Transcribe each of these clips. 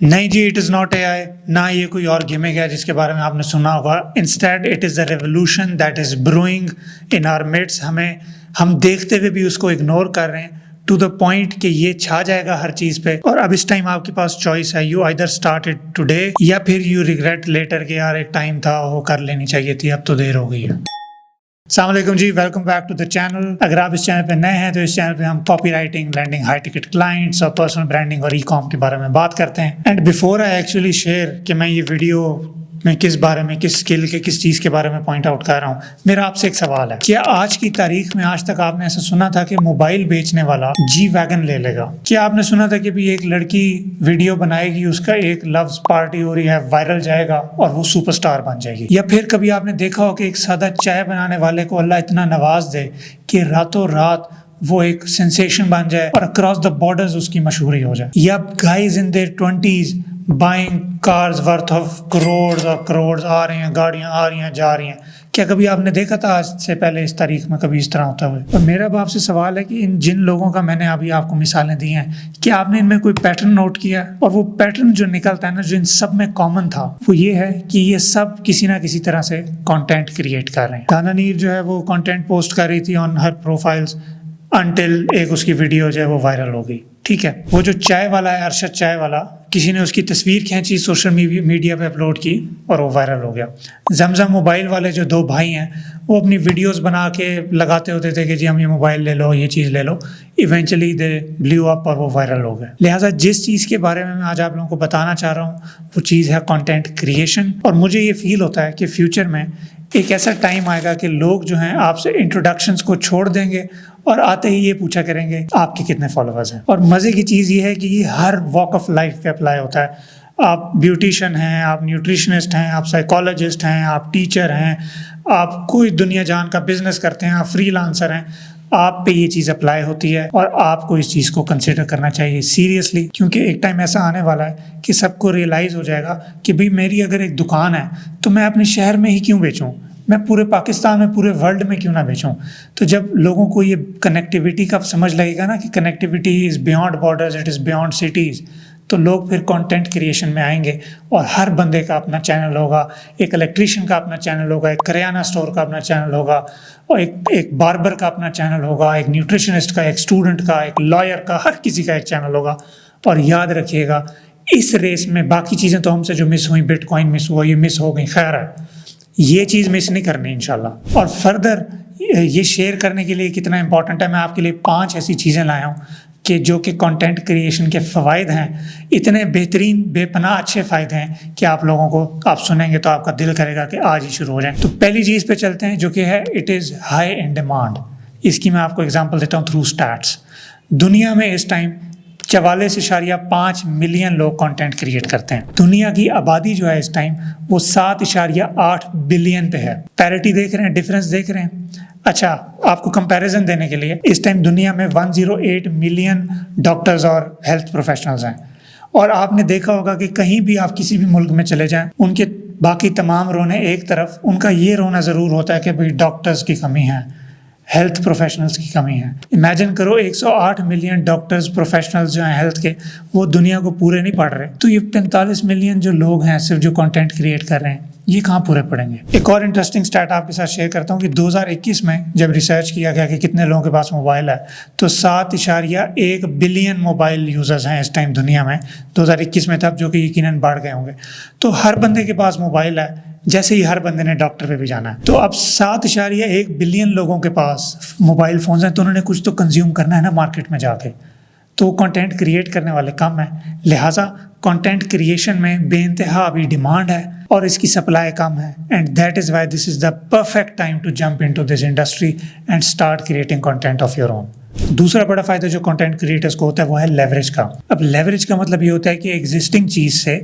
نہیں جی، it is not a آئی، نہ یہ کوئی اور گیمنگ ہے جس کے بارے میں آپ نے سنا ہوگا. Instead it is a revolution that is brewing in our midst. ہم دیکھتے ہوئے بھی اس کو اگنور کر رہے ہیں ٹو دا پوائنٹ کہ یہ چھا جائے گا ہر چیز پہ. اور اب اس ٹائم آپ کے پاس چوائس ہے، you either start it today یا پھر یو ریگریٹ لیٹر کہ یار ایک ٹائم تھا وہ کر لینی چاہیے تھی، اب تو دیر ہو گئی ہے. السلام علیکم جی، welcome back to the channel. اگر آپ اس چینل پہ نئے ہیں تو اس چینل پہ ہم copywriting, landing, high ticket clients اور پرسنل برانڈنگ اور ای کام کے بارے میں بات کرتے ہیں. And before I actually share کہ میں یہ ویڈیو میں کس بارے میں، کس اسکل کے، کس چیز کے بارے میں پوائنٹ آؤٹ کر رہا ہوں، میرا آپ سے ایک سوال ہے. کیا آج کی تاریخ میں آج تک آپ نے ایسا سنا تھا کہ موبائل بیچنے والا جی ویگن لے لے گا؟ کیا آپ نے سنا تھا کہ بھی ایک لڑکی ویڈیو بنائے گی، اس کا ایک لفظ پارٹی ہو رہی ہے، وائرل جائے گا اور وہ سپر اسٹار بن جائے گی؟ یا پھر کبھی آپ نے دیکھا ہو کہ ایک سادہ چائے بنانے والے کو اللہ اتنا نواز دے کہ راتوں رات وہ ایک سینسیشن بن جائے اور اکراس دا بارڈرز اس کی مشہوری ہو جائے؟ یا guys in their 20s buying cars worth of crores اور کروڑز آ رہے ہیں، گاڑیاں آ رہی ہیں جا رہی ہیں. کیا کبھی آپ نے دیکھا تھا آج سے پہلے اس تاریخ میں کبھی اس طرح ہوتا ہوئے؟ اور میرا اب آپ سے سوال ہے کہ ان جن لوگوں کا میں نے ابھی آپ کو مثالیں دی ہیں، کیا آپ نے ان میں کوئی پیٹرن نوٹ کیا؟ اور وہ پیٹرن جو نکلتا ہے نا، جو ان سب میں کامن تھا، وہ یہ ہے کہ یہ سب کسی نہ کسی طرح سے کانٹینٹ کریٹ کر رہے ہیں. دانا نیر جو ہے وہ کانٹینٹ پوسٹ کر رہی تھی آن ہر پروفائلز انٹل ایک اس کی ویڈیو جو ہے وہ وائرل ہو گئی. ٹھیک ہے، وہ جو چائے والا ہے، ارشد چائے والا، کسی نے اس کی تصویر کھینچی، سوشل میڈیا پہ اپلوڈ کی اور وہ وائرل ہو گیا. زمزم موبائل والے جو دو بھائی ہیں، وہ اپنی ویڈیوز بنا کے لگاتے ہوتے تھے کہ جی ہم یہ موبائل لے لو، یہ چیز لے لو. ایونچولی دے بلیو اپ اور وہ وائرل ہو گئے. لہٰذا جس چیز کے بارے میں آج آپ لوگوں کو بتانا چاہ رہا ہوں وہ چیز ہے کانٹینٹ کریشن. اور مجھے یہ فیل ہوتا ہے کہ فیوچر میں ایک ایسا ٹائم آئے گا کہ لوگ جو ہیں آپ سے انٹروڈکشنز کو چھوڑ دیں گے اور آتے ہی یہ پوچھا کریں گے آپ کے کتنے فالوورز ہیں. اور مزے کی چیز یہ ہے کہ یہ ہر واک آف لائف پہ اپلائی ہوتا ہے. آپ بیوٹیشین ہیں، آپ نیوٹریشنسٹ ہیں، آپ سائیکالوجسٹ ہیں، آپ ٹیچر ہیں، آپ کوئی دنیا جان کا بزنس کرتے ہیں، آپ فری لانسر ہیں، آپ پہ یہ چیز اپلائی ہوتی ہے. اور آپ کو اس چیز کو کنسیڈر کرنا چاہیے سیریسلی، کیونکہ ایک ٹائم ایسا آنے والا ہے کہ سب کو ریئلائز ہو جائے گا کہ بھئی میری اگر ایک دکان ہے تو میں اپنے شہر میں ہی کیوں بیچوں، میں پورے پاکستان میں، پورے ورلڈ میں کیوں نہ بیچوں. تو جب لوگوں کو یہ کنیکٹیوٹی کا سمجھ لگے گا نا کہ connectivity is beyond borders, it is beyond cities, تو لوگ پھر کانٹینٹ کریشن میں آئیں گے. اور ہر بندے کا اپنا چینل ہوگا، ایک الیکٹریشین کا اپنا چینل ہوگا، ایک کریانہ اسٹور کا اپنا چینل ہوگا، اور ایک باربر کا اپنا چینل ہوگا، ایک نیوٹریشنسٹ کا، ایک اسٹوڈنٹ کا، ایک لائر کا، ہر کسی کا ایک چینل ہوگا. اور یاد رکھیے گا اس ریس میں باقی چیزیں تو ہم سے جو مس ہوئیں، بٹ کوائن مس ہوا، یہ مس ہو گئی، خیر ہے، یہ چیز مس نہیں کرنی انشاءاللہ. اور فردر یہ شیئر کرنے کے لیے کتنا امپورٹنٹ ہے، میں آپ کے لیے 5 ایسی چیزیں لایا ہوں کہ جو کہ کانٹینٹ کریشن کے فوائد ہیں. اتنے بہترین، بے پناہ اچھے فائدے ہیں کہ آپ لوگوں کو، آپ سنیں گے تو آپ کا دل کرے گا کہ آج ہی شروع ہو جائیں. تو پہلی چیز پہ چلتے ہیں جو کہ ہے it is high in demand. اس کی میں آپ کو اگزامپل دیتا ہوں تھرو اسٹیٹس. دنیا میں اس ٹائم 44.5 ملین لوگ کانٹینٹ کریٹ کرتے ہیں. دنیا کی آبادی جو ہے اس ٹائم وہ 7.8 بلین پہ ہے. پیرٹی دیکھ رہے ہیں، ڈفرینس دیکھ رہے ہیں. اچھا، آپ کو کمپیریزن دینے کے لیے، اس ٹائم دنیا میں 108 ملین ڈاکٹرز اور ہیلتھ پروفیشنلز ہیں. اور آپ نے دیکھا ہوگا کہ کہیں بھی آپ کسی بھی ملک میں چلے جائیں، ان کے باقی تمام رونے ایک طرف، ان کا یہ رونا ضرور ہوتا ہے کہ بھئی ڈاکٹرز کی کمی ہے، ہیلتھ پروفیشنلز کی کمی ہے. امیجن کرو 108 ملین ڈاکٹرز، پروفیشنلز جو ہیں ہیلتھ کے، وہ دنیا کو پورے نہیں پڑھ رہے. تو یہ 45 ملین جو لوگ ہیں صرف جو کانٹینٹ کریٹ کر رہے ہیں، یہ کہاں پورے پڑیں گے؟ ایک اور انٹرسٹنگ سٹیٹ آپ کے ساتھ شیئر کرتا ہوں کہ 2021 میں جب ریسرچ کیا گیا کہ کتنے لوگوں کے پاس موبائل ہے، تو 7.1 بلین موبائل یوزرز ہیں اس ٹائم دنیا میں. 2021 میں تب، جو کہ یقیناً بڑھ گئے ہوں گے. تو ہر بندے کے پاس موبائل ہے، جیسے ہی ہر بندے نے ڈاکٹر پہ بھی جانا ہے. تو اب 7.1 بلین لوگوں کے پاس موبائل فونز ہیں، تو انہوں نے کچھ تو کنزیوم کرنا ہے نا مارکیٹ میں جا کے. تو کانٹینٹ کریٹ کرنے والے کم ہیں، لہٰذا کانٹینٹ کریشن میں بے انتہا ابھی ڈیمانڈ ہے اور اس کی سپلائی کم ہے. And that is why this is the perfect time to jump into this industry and start creating content of your own. دوسرا بڑا فائدہ جو کانٹینٹ کریٹرز کو ہوتا ہے وہ ہے لیوریج کا. اب لیوریج کا مطلب یہ ہوتا ہے کہ ایگزسٹنگ چیز سے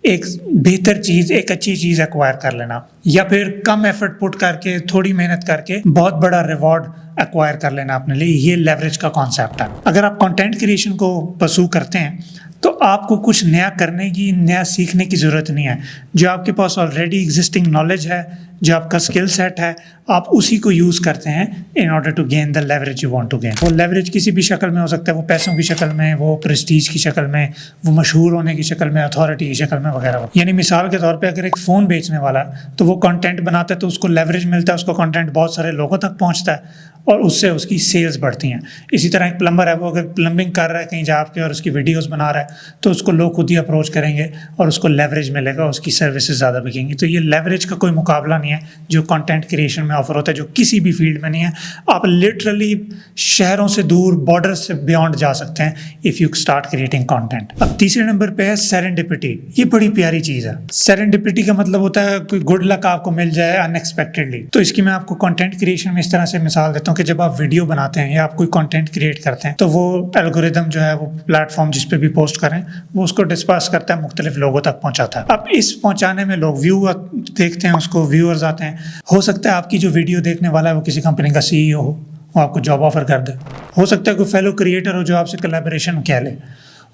ایک بہتر چیز، ایک اچھی چیز ایکوائر کر لینا، یا پھر کم ایفرٹ پٹ کر کے، تھوڑی محنت کر کے بہت بڑا ریوارڈ ایکوائر کر لینا اپنے لیے. یہ لیوریج کا کانسیپٹ ہے. اگر آپ کانٹینٹ کریشن کو پرسو کرتے ہیں تو آپ کو کچھ نیا کرنے کی، نیا سیکھنے کی ضرورت نہیں ہے. جو آپ کے پاس آلریڈی ایگزسٹنگ نالج ہے، جو آپ کا اسکل سیٹ ہے آپ اسی کو یوز کرتے ہیں in order to gain the leverage you want to gain. وہ لیوریج کسی بھی شکل میں ہو سکتا ہے, وہ پیسوں کی شکل میں, وہ پریسٹیج کی شکل میں, وہ مشہور ہونے کی شکل میں, اتھارٹی کی شکل میں وغیرہ. یعنی مثال کے طور پہ اگر ایک فون بیچنے والا ہے تو وہ کنٹینٹ بناتا ہے تو اس کو لیوریج ملتا ہے, اس کو کنٹینٹ بہت سارے لوگوں تک پہنچتا ہے اور اس سے اس کی سیلز بڑھتی ہیں. اسی طرح ایک پلمبر ہے, وہ اگر پلمبنگ کر رہا ہے کہیں جا کے اور اس کی ویڈیوز بنا رہا ہے تو اس کو لوگ خود ہی اپروچ کریں گے اور اس کو لیوریج ملے گا, اس کی سروسز زیادہ بکیں گی. تو یہ لیوریج کا کوئی مقابلہ نہیں ہے جو کنٹینٹ کریشن میں آفر ہوتا ہے, جو کسی بھی فیلڈ میں نہیں ہے. آپ لٹرلی شہروں سے دور, بارڈر سے بیونڈ جا سکتے ہیں if you start creating content. اب تیسرے نمبر پہ ہے سیرنڈپٹی. یہ بڑی پیاری چیز ہے. سیرنڈپٹی کا مطلب ہوتا ہے کوئی گڈ لک آپ کو مل جائے ان ایکسپیکٹڈلی. تو اس کی میں آپ کو کنٹینٹ کریشن میں اس طرح سے مثال دیتا ہوں کہ جب آپ ویڈیو بناتے ہیں یا آپ کوئی کنٹینٹ کریٹ کرتے ہیں تو وہ الگوریدم جو ہے وہ پلیٹ فارم جس پہ بھی پوسٹ کریں وہ اس کو ڈسپرس کرتا ہے, مختلف لوگوں تک پہنچاتا ہے. اب اس پہنچانے میں لوگ ویو دیکھتے ہیں, اس کو ویورز آتے ہیں. ہو سکتا ہے آپ کی جو ویڈیو دیکھنے والا ہے وہ کسی کمپنی کا سی ای او ہو, وہ آپ کو جاب آفر کر دے. ہو سکتا ہے کوئی فیلو کریٹر ہو جو آپ سے کولیبریشن کہہ لے.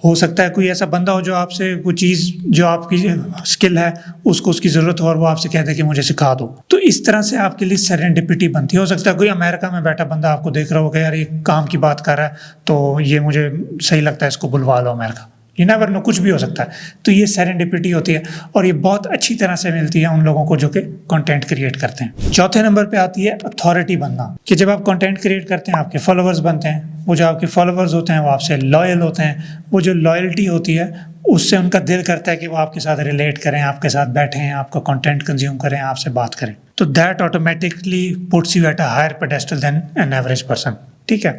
ہو سکتا ہے کوئی ایسا بندہ ہو جو آپ سے کوئی چیز جو آپ کی اسکل ہے اس کو اس کی ضرورت ہو اور وہ آپ سے کہہ دے کہ مجھے سکھا دو. تو اس طرح سے آپ کے لیے سیرنڈپٹی بنتی ہے. ہو سکتا ہے کوئی امریکہ میں بیٹھا بندہ آپ کو دیکھ رہا ہوگا, یار یہ کام کی بات کر رہا ہے تو یہ مجھے صحیح لگتا ہے, اس کو بلوا لو امریکہ. یہ نیور نو, کچھ بھی ہو سکتا ہے. تو یہ سیرنڈپٹی ہوتی ہے اور یہ بہت اچھی طرح سے ملتی ہے ان لوگوں کو جو کہ کنٹینٹ کریٹ کرتے ہیں. چوتھے نمبر پہ آتی ہے اتھارٹی بننا, کہ جب آپ کنٹینٹ کریٹ کرتے ہیں آپ کے فالوورز بنتے ہیں. وہ جو آپ کے فالوورز ہوتے ہیں وہ آپ سے لائل ہوتے ہیں. وہ جو لائلٹی ہوتی ہے اس سے ان کا دل کرتا ہے کہ وہ آپ کے ساتھ ریلیٹ کریں, آپ کے ساتھ بیٹھیں, آپ کا کنٹینٹ کنزیوم کریں, آپ سے بات کریں. تو that automatically puts you at a higher pedestal than an average person. ٹھیک ہے.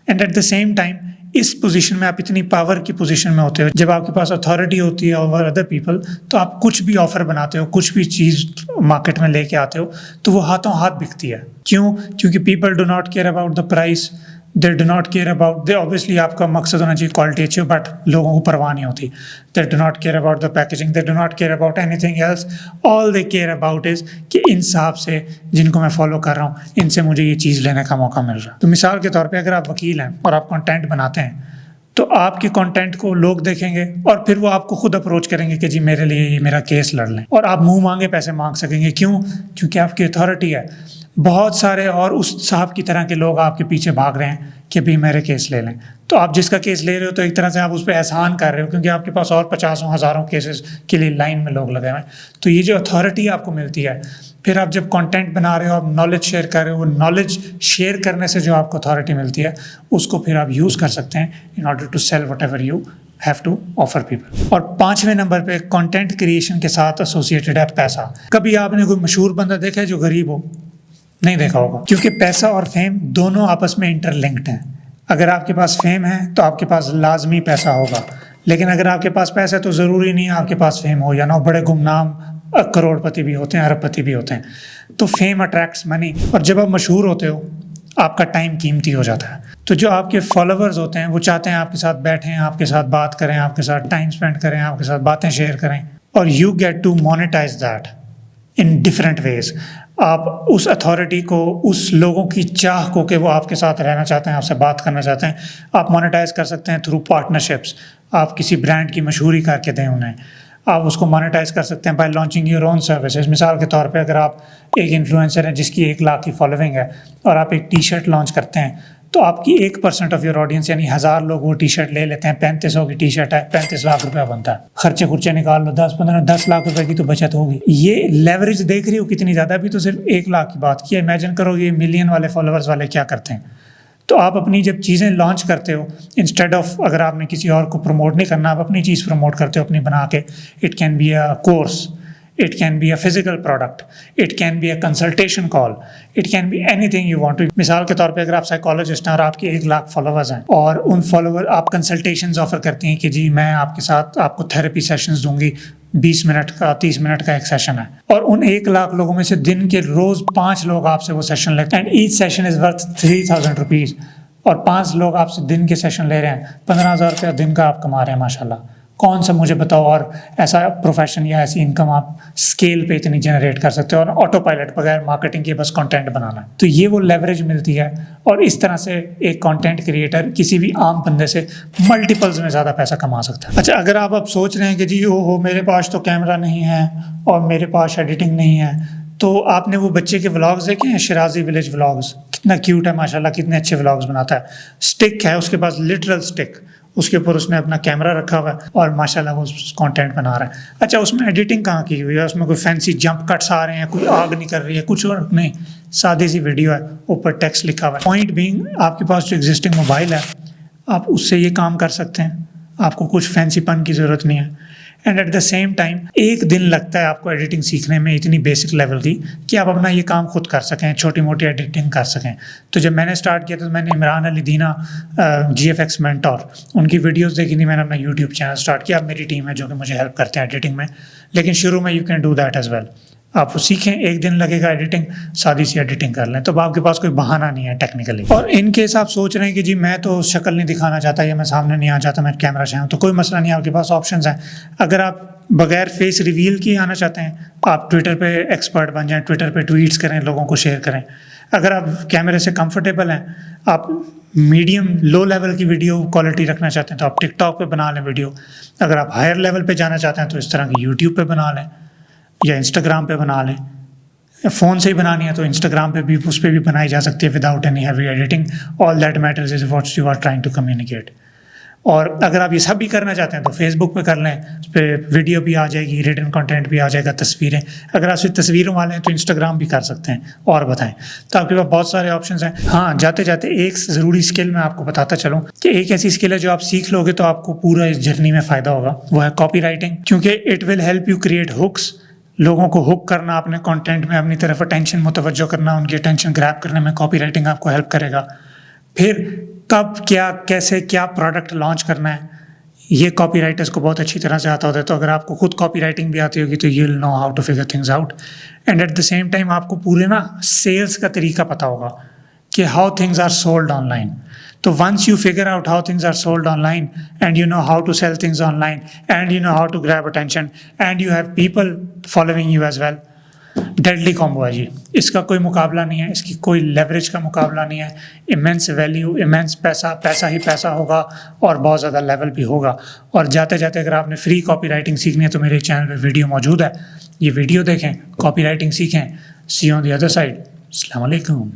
And at the same time اس پوزیشن میں آپ اتنی پاور کی پوزیشن میں ہوتے ہو, جب آپ کے پاس اتھارٹی ہوتی ہے اوور ادر پیپل, تو آپ کچھ بھی آفر بناتے ہو, کچھ بھی چیز مارکیٹ میں لے کے آتے ہو تو وہ ہاتھوں ہاتھ بکتی ہے. کیوں؟ کیونکہ people do not care about the price, they do not care about they obviously آپ کا مقصد ہونا چاہیے کوالٹی اچھی ہو, بٹ لوگوں کو پرواہ نہیں ہوتی. They do not care about the packaging, they do not care about anything else. All they care about is کہ ان صاحب سے جن کو میں فالو کر رہا ہوں ان سے مجھے یہ چیز لینے کا موقع مل رہا ہے. تو مثال کے طور پہ اگر آپ وکیل ہیں اور آپ کنٹینٹ بناتے ہیں تو آپ کے کنٹینٹ کو لوگ دیکھیں گے اور پھر وہ آپ کو خود اپروچ کریں گے کہ جی میرے لیے یہ میرا کیس لڑ لیں, اور آپ منہ مانگے پیسے مانگ سکیں گے. کیوں؟ کیونکہ آپ کی اتھارٹی ہے. بہت سارے اور اس صاحب کی طرح کے لوگ آپ کے پیچھے بھاگ رہے ہیں کہ بھی میرے کیس لے لیں. تو آپ جس کا کیس لے رہے ہو تو ایک طرح سے آپ اس پہ احسان کر رہے ہو, کیونکہ آپ کے پاس اور 50,000 کیسز کے لیے لائن میں لوگ لگے ہوئے ہیں. تو یہ جو اتھارٹی آپ کو ملتی ہے, پھر آپ جب کنٹینٹ بنا رہے ہو, آپ نالج شیئر کر رہے ہو, وہ نالج شیئر کرنے سے جو آپ کو اتھارٹی ملتی ہے اس کو پھر آپ یوز کر سکتے ہیں in order to sell whatever you have to offer people. اور 5ویں نمبر پہ کنٹینٹ کریشن کے ساتھ ایسوسیٹڈ ہے پیسہ. کبھی آپ نے کوئی مشہور بندہ دیکھا ہے جو غریب ہو؟ نہیں دیکھا ہوگا, کیونکہ پیسہ اور فیم دونوں آپس میں انٹر لنکڈ ہیں. اگر آپ کے پاس فیم ہے تو آپ کے پاس لازمی پیسہ ہوگا, لیکن اگر آپ کے پاس پیسہ ہے تو ضروری نہیں ہے آپ کے پاس فیم ہو. یا نو بڑے گمنام کروڑ پتی بھی ہوتے ہیں, ارب پتی بھی ہوتے ہیں. تو فیم اٹریکٹس منی, اور جب آپ مشہور ہوتے ہو آپ کا ٹائم قیمتی ہو جاتا ہے. تو جو آپ کے فالوورز ہوتے ہیں وہ چاہتے ہیں آپ کے ساتھ بیٹھیں, آپ کے ساتھ بات کریں, آپ کے ساتھ ٹائم اسپینڈ کریں, آپ کے ساتھ باتیں شیئر کریں, اور you get to monetise that in different ways. آپ اس اتھارٹی کو, اس لوگوں کی چاہ کو کہ وہ آپ کے ساتھ رہنا چاہتے ہیں, آپ سے بات کرنا چاہتے ہیں, آپ مونیٹائز کر سکتے ہیں تھرو پارٹنرشپس. آپ کسی برانڈ کی مشہوری کر کے دیں انہیں, آپ اس کو مانیٹائز کر سکتے ہیں by launching your own services. مثال کے طور پہ اگر آپ ایک انفلوئنسر ہیں جس کی 1 لاکھ کی فالوونگ ہے اور آپ ایک ٹی شرٹ لانچ کرتے ہیں, تو آپ کی 1% آف یور آڈینس یعنی 1000 لوگ وہ ٹی شرٹ لے لیتے ہیں. 3500 کی ٹی شرٹ ہے, 35 لاکھ روپیہ بنتا ہے. خرچے نکال لو, 10 لاکھ روپے کی تو بچت ہوگی. یہ لیوریج دیکھ رہی ہو کتنی زیادہ. ابھی تو صرف 1 لاکھ کی بات کی. امیجن کرو یہ ملین والے فالوورز والے کیا کرتے ہیں. تو آپ اپنی جب چیزیں لانچ کرتے ہو, انسٹیڈ آف اگر آپ نے کسی اور کو پروموٹ نہیں کرنا, آپ اپنی چیز پروموٹ کرتے ہو اپنی بنا کے. It can be a course, it can be a physical product, it can be a consultation call, it can be anything you want to. مثال کے طور پہ اگر آپ سائیکالوجسٹ ہیں اور آپ کے 1 لاکھ فالوورز ہیں اور ان فالوور آپ کنسلٹیشنز آفر کرتی ہیں کہ جی میں آپ کے ساتھ آپ کو تھیراپی سیشنز دوں گی, 20 منٹ کا 30 منٹ کا ایک سیشن ہے, اور ان 1 لاکھ لوگوں میں سے دن کے روز 5 لوگ آپ سے وہ سیشن لیتے ہیں, and each session is worth 3000 rupees, اور 5 لوگ آپ سے دن کے سیشن لے رہے ہیں, 15,000 روپیہ دن کا آپ کما رہے ہیں ماشاءاللہ. کون سا مجھے بتاؤ اور ایسا پروفیشن یا ایسی انکم آپ اسکیل پہ اتنی جنریٹ کر سکتے ہو اور آٹو پائلٹ بغیر مارکیٹنگ کے بس کنٹینٹ بنانا ہے. تو یہ وہ لیوریج ملتی ہے, اور اس طرح سے ایک کنٹینٹ کریٹر کسی بھی عام بندے سے ملٹیپلز میں زیادہ پیسہ کما سکتا ہے. اچھا, اگر آپ سوچ رہے ہیں کہ جی میرے پاس تو کیمرہ نہیں ہے اور میرے پاس ایڈیٹنگ نہیں ہے, تو آپ نے وہ بچے کے ولاگز دیکھے ہیں، شرازی ولیج ولاگز، کتنا کیوٹ ہے ماشاءاللہ، کتنے اچھے ولاگز بناتا ہے. اسٹک ہے اس کے پاس، لٹرل اسٹک، اس کے اوپر اس نے اپنا کیمرہ رکھا ہوا ہے اور ماشاءاللہ وہ کانٹینٹ بنا رہا ہے. اچھا اس میں ایڈیٹنگ کہاں کی ہوئی ہے؟ اس میں کوئی فینسی جمپ کٹس آ رہے ہیں، کوئی آگ نہیں کر رہی ہے، کچھ اور نہیں، سادی سی ویڈیو ہے، اوپر ٹیکسٹ لکھا ہوا ہے. پوائنٹ بینگ آپ کے پاس جو ایگزسٹنگ موبائل ہے آپ اس سے یہ کام کر سکتے ہیں، آپ کو کچھ فینسی پن کی ضرورت نہیں ہے. And at the same time ایک دن لگتا ہے آپ کو ایڈیٹنگ سیکھنے میں اتنی بیسک لیول کی کہ آپ اپنا یہ کام خود کر سکیں، چھوٹی موٹی ایڈیٹنگ کر سکیں. تو جب میں نے اسٹارٹ کیا تو میں نے عمران علی دینا جی ایف ایکس مینٹور ان کی ویڈیوز دیکھی تھی، میں نے اپنا یوٹیوب چینل اسٹارٹ کیا. اب میری ٹیم ہے جو کہ مجھے ہیلپ کرتے ہیں ایڈیٹنگ میں، لیکن شروع میں you can do that as well. آپ سیکھیں، ایک دن لگے گا ایڈیٹنگ، سادی سی ایڈیٹنگ کر لیں، تو آپ کے پاس کوئی بہانہ نہیں ہے ٹیکنیکلی. اور ان کیس آپ سوچ رہے ہیں کہ جی میں تو شکل نہیں دکھانا چاہتا یا میں سامنے نہیں آنا چاہتا، میں کیمرہ چاہوں، تو کوئی مسئلہ نہیں، آپ کے پاس آپشنز ہیں. اگر آپ بغیر فیس ریویل کیے آنا چاہتے ہیں، آپ ٹویٹر پہ ایکسپرٹ بن جائیں، ٹویٹر پہ ٹویٹس کریں، لوگوں کو شیئر کریں. اگر آپ کیمرے سے کمفرٹیبل ہیں، آپ میڈیم لو لیول کی ویڈیو کوالٹی رکھنا چاہتے ہیں تو آپ ٹک ٹاک پہ بنا لیں ویڈیو. اگر آپ ہائر لیول پہ جانا چاہتے ہیں تو اس طرح کی یوٹیوب پہ بنا لیں یا انسٹاگرام پہ بنا لیں. فون سے ہی بنانی ہے تو انسٹاگرام پہ بھی، اس پہ بھی بنائی جا سکتی ہے without any heavy editing. All that matters is what you are trying to communicate. اور اگر آپ یہ سب بھی کرنا چاہتے ہیں تو فیس بک پہ کر لیں، اس پہ ویڈیو بھی آ جائے گی، ریٹن کنٹینٹ بھی آ جائے گا، تصویریں. اگر آپ صرف تصویروں والے ہیں تو انسٹاگرام بھی کر سکتے ہیں. اور بتائیں، تو آپ کے پاس بہت سارے آپشنز ہیں. ہاں جاتے جاتے ایک ضروری اسکل میں آپ کو بتاتا چلوں کہ ایک ایسی اسکل ہے جو آپ سیکھ لو گے تو آپ کو پورا اس جرنی میں فائدہ ہوگا، وہ ہے کاپی رائٹنگ. کیونکہ it will help you create hooks, لوگوں کو ہک کرنا، اپنے کانٹینٹ میں اپنی طرف اٹینشن متوجہ کرنا، ان کی اٹینشن گریب کرنے میں کاپی رائٹنگ آپ کو ہیلپ کرے گا. پھر کب، کیا، کیسے، کیا پروڈکٹ لانچ کرنا ہے، یہ کاپی رائٹرس کو بہت اچھی طرح سے آتا ہوتا ہے. تو اگر آپ کو خود کاپی رائٹنگ بھی آتی ہوگی تو you will know how to figure things out. And at the same time آپ کو پورے سیلس کا طریقہ پتہ ہوگا کہ how things are sold online. تو once you figure out how things are sold online and you know how to sell things online and you know how to grab attention and you have people following you as well, deadly combo ہے جی. اس کا کوئی مقابلہ نہیں ہے، اس کی کوئی leverage کا مقابلہ نہیں ہے. ایمنس ویلیو، ایمنس پیسہ، پیسہ ہی پیسہ ہوگا اور بہت زیادہ لیول بھی ہوگا. اور جاتے جاتے اگر آپ نے فری کاپی رائٹنگ سیکھنی ہے تو میرے چینل پہ ویڈیو موجود ہے، یہ ویڈیو دیکھیں، کاپی رائٹنگ سیکھیں. سی آن دی ادر سائڈ. السلام علیکم.